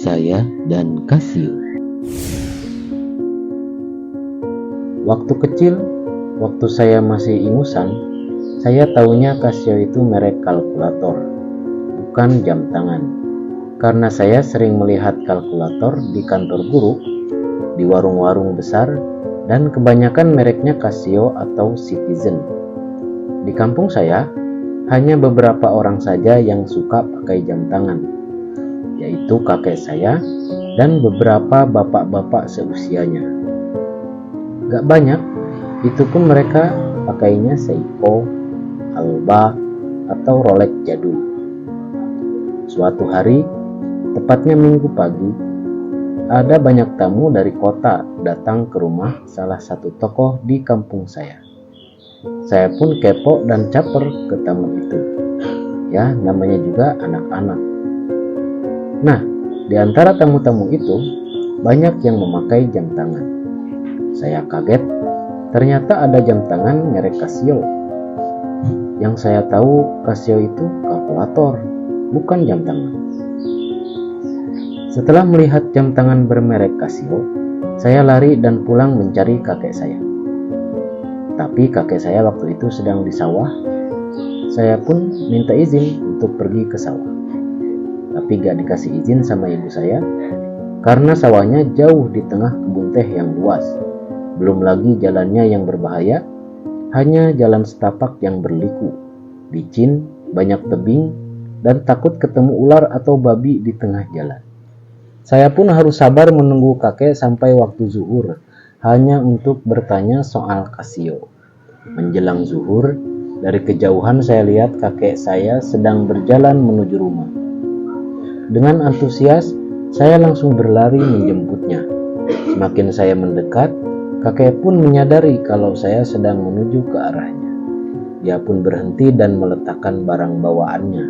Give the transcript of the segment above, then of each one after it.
Saya dan Casio. Waktu kecil, waktu saya masih ingusan, saya taunya Casio itu merek kalkulator, bukan jam tangan. Karena saya sering melihat kalkulator di kantor guru, di warung-warung besar, dan kebanyakan mereknya Casio atau Citizen. Di kampung saya, hanya beberapa orang saja yang suka pakai jam tangan, yaitu kakek saya dan beberapa bapak-bapak seusianya. Gak banyak, itu pun mereka pakainya Seiko, Alba, atau Rolex jadul. Suatu hari, tepatnya minggu pagi, ada banyak tamu dari kota datang ke rumah salah satu tokoh di kampung saya. Saya pun kepo dan caper ke tamu itu. Ya, namanya juga anak-anak. Nah, di antara tamu-tamu itu, banyak yang memakai jam tangan. Saya kaget, ternyata ada jam tangan merek Casio. Yang saya tahu, Casio itu kalkulator, bukan jam tangan. Setelah melihat jam tangan bermerek Casio, saya lari dan pulang mencari kakek saya. Tapi kakek saya waktu itu sedang di sawah. Saya pun minta izin untuk pergi ke sawah. Tapi gak dikasih izin sama ibu saya, karena sawahnya jauh di tengah kebun teh yang luas. Belum lagi jalannya yang berbahaya, hanya jalan setapak yang berliku, licin, banyak tebing, dan takut ketemu ular atau babi di tengah jalan. Saya pun harus sabar menunggu kakek sampai waktu zuhur, hanya untuk bertanya soal Casio. Menjelang zuhur, dari kejauhan saya lihat kakek saya sedang berjalan menuju rumah. Dengan antusias, saya langsung berlari menjemputnya. Semakin saya mendekat, kakek pun menyadari kalau saya sedang menuju ke arahnya. Dia pun berhenti dan meletakkan barang bawaannya.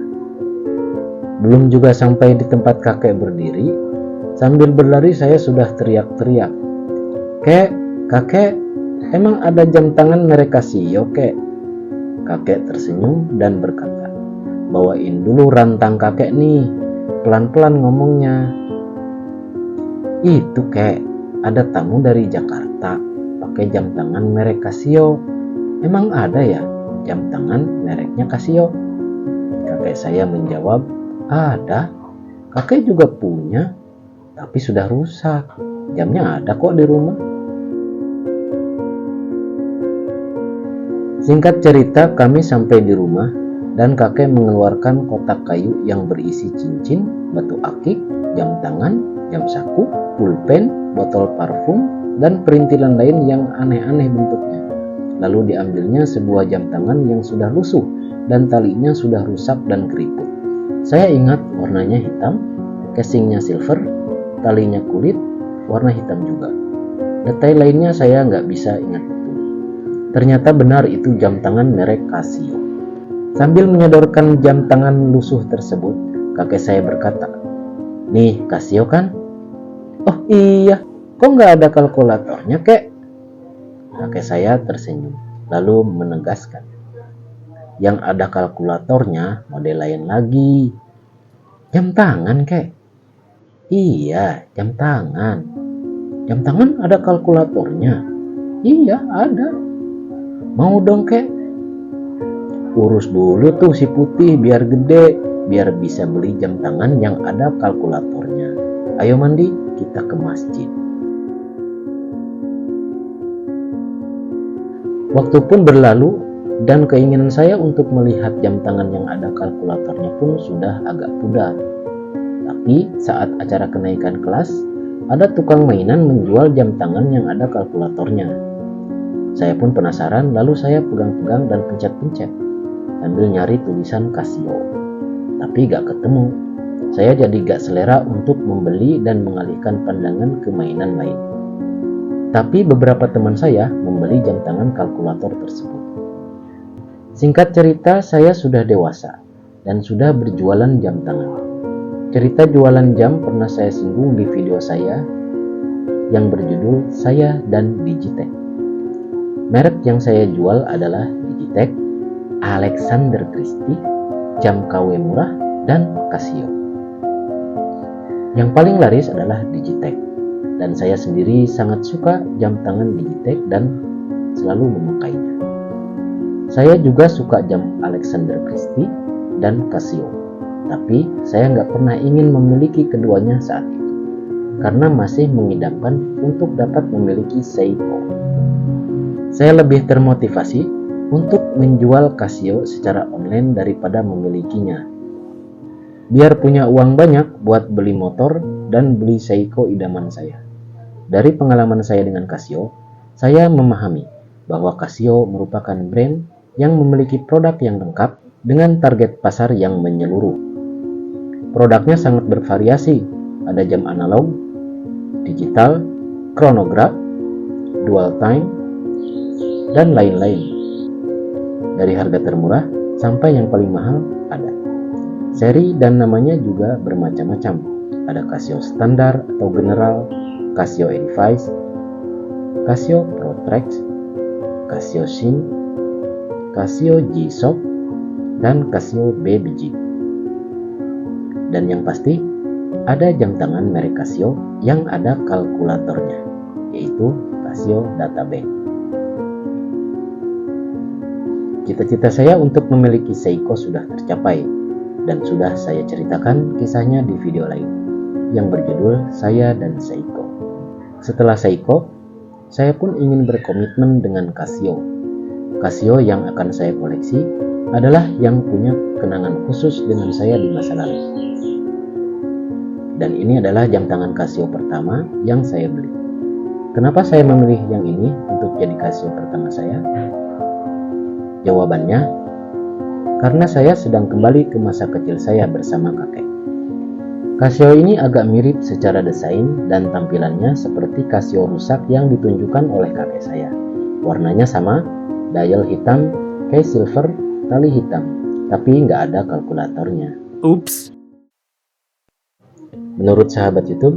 Belum juga sampai di tempat kakek berdiri, sambil berlari saya sudah teriak-teriak. "Kek, kakek, emang ada jam tangan merek Casio, kek?" Kakek tersenyum dan berkata, "Bawain dulu rantang kakek nih. Pelan-pelan ngomongnya." "Itu kek, ada tamu dari Jakarta pakai jam tangan merek Casio. Emang ada ya jam tangan mereknya Casio?" Kakek saya menjawab, "Ada. Kakek juga punya, tapi sudah rusak. Jamnya ada kok di rumah." Singkat cerita, kami sampai di rumah dan kakek mengeluarkan kotak kayu yang berisi cincin, batu akik, jam tangan, jam saku, pulpen, botol parfum, dan perintilan lain yang aneh-aneh bentuknya. Lalu diambilnya sebuah jam tangan yang sudah lusuh dan talinya sudah rusak dan keriput. Saya ingat warnanya hitam, casingnya silver, talinya kulit, warna hitam juga. Detail lainnya saya nggak bisa ingat betul. Ternyata benar itu jam tangan merek Casio. Sambil menyodorkan jam tangan lusuh tersebut, kakek saya berkata, "Nih, Casio kan?" "Oh iya, kok nggak ada kalkulatornya, kek?" Kakek saya tersenyum, lalu menegaskan, "Yang ada kalkulatornya model lain lagi." "Jam tangan, kek?" "Iya, jam tangan." "Jam tangan ada kalkulatornya?" "Iya, ada." "Mau dong, kek?" "Urus dulu tuh si putih biar gede, biar bisa beli jam tangan yang ada kalkulatornya. Ayo mandi, kita ke masjid." Waktu pun berlalu dan keinginan saya untuk melihat jam tangan yang ada kalkulatornya pun sudah agak pudar. Tapi saat acara kenaikan kelas, ada tukang mainan menjual jam tangan yang ada kalkulatornya. Saya pun penasaran, lalu saya pegang-pegang dan pencet-pencet sambil nyari tulisan Casio. Tapi gak ketemu. Saya jadi gak selera untuk membeli dan mengalihkan pandangan ke mainan lain. Tapi beberapa teman saya membeli jam tangan kalkulator tersebut. Singkat cerita, saya sudah dewasa dan sudah berjualan jam tangan. Cerita jualan jam pernah saya singgung di video saya yang berjudul Saya dan Digitech. Merek yang saya jual adalah Digitech, Alexander Christie, jam KW murah, dan Casio. Yang paling laris adalah Digitech, dan saya sendiri sangat suka jam tangan Digitech dan selalu memakainya. Saya juga suka jam Alexander Christie dan Casio, tapi saya nggak pernah ingin memiliki keduanya saat itu, karena masih mengidamkan untuk dapat memiliki Seiko. Saya lebih termotivasi untuk menjual Casio secara online daripada memilikinya. Biar punya uang banyak buat beli motor dan beli Seiko idaman saya. Dari pengalaman saya dengan Casio, saya memahami bahwa Casio merupakan brand yang memiliki produk yang lengkap dengan target pasar yang menyeluruh. Produknya sangat bervariasi, ada jam analog, digital, chronograph, dual time, dan lain-lain. Dari harga termurah sampai yang paling mahal ada. Seri dan namanya juga bermacam-macam. Ada Casio standar atau general, Casio Edifice, Casio Protrax, Casio Shin, Casio G-Shock, dan Casio Baby G. Dan yang pasti, ada jam tangan merek Casio yang ada kalkulatornya, yaitu Casio Databank. Cita-cita saya untuk memiliki Seiko sudah tercapai, dan sudah saya ceritakan kisahnya di video lain yang berjudul Saya dan Seiko. Setelah Seiko, saya pun ingin berkomitmen dengan Casio. Casio yang akan saya koleksi adalah yang punya kenangan khusus dengan saya di masa lalu. Dan ini adalah jam tangan Casio pertama yang saya beli. Kenapa saya memilih yang ini untuk jadi Casio pertama saya? Jawabannya, karena saya sedang kembali ke masa kecil saya bersama kakek. Casio ini agak mirip secara desain dan tampilannya seperti Casio rusak yang ditunjukkan oleh kakek saya. Warnanya sama, dial hitam, case silver, tali hitam, tapi nggak ada kalkulatornya. Ups. Menurut sahabat YouTube,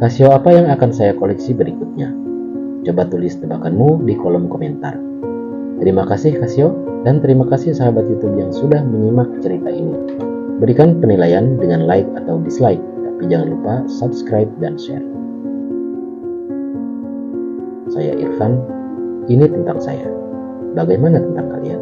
Casio apa yang akan saya koleksi berikutnya? Coba tulis tebakanmu di kolom komentar. Terima kasih Casio, dan terima kasih sahabat YouTube yang sudah menyimak cerita ini. Berikan penilaian dengan like atau dislike, tapi jangan lupa subscribe dan share. Saya Irfan, ini tentang saya. Bagaimana tentang kalian?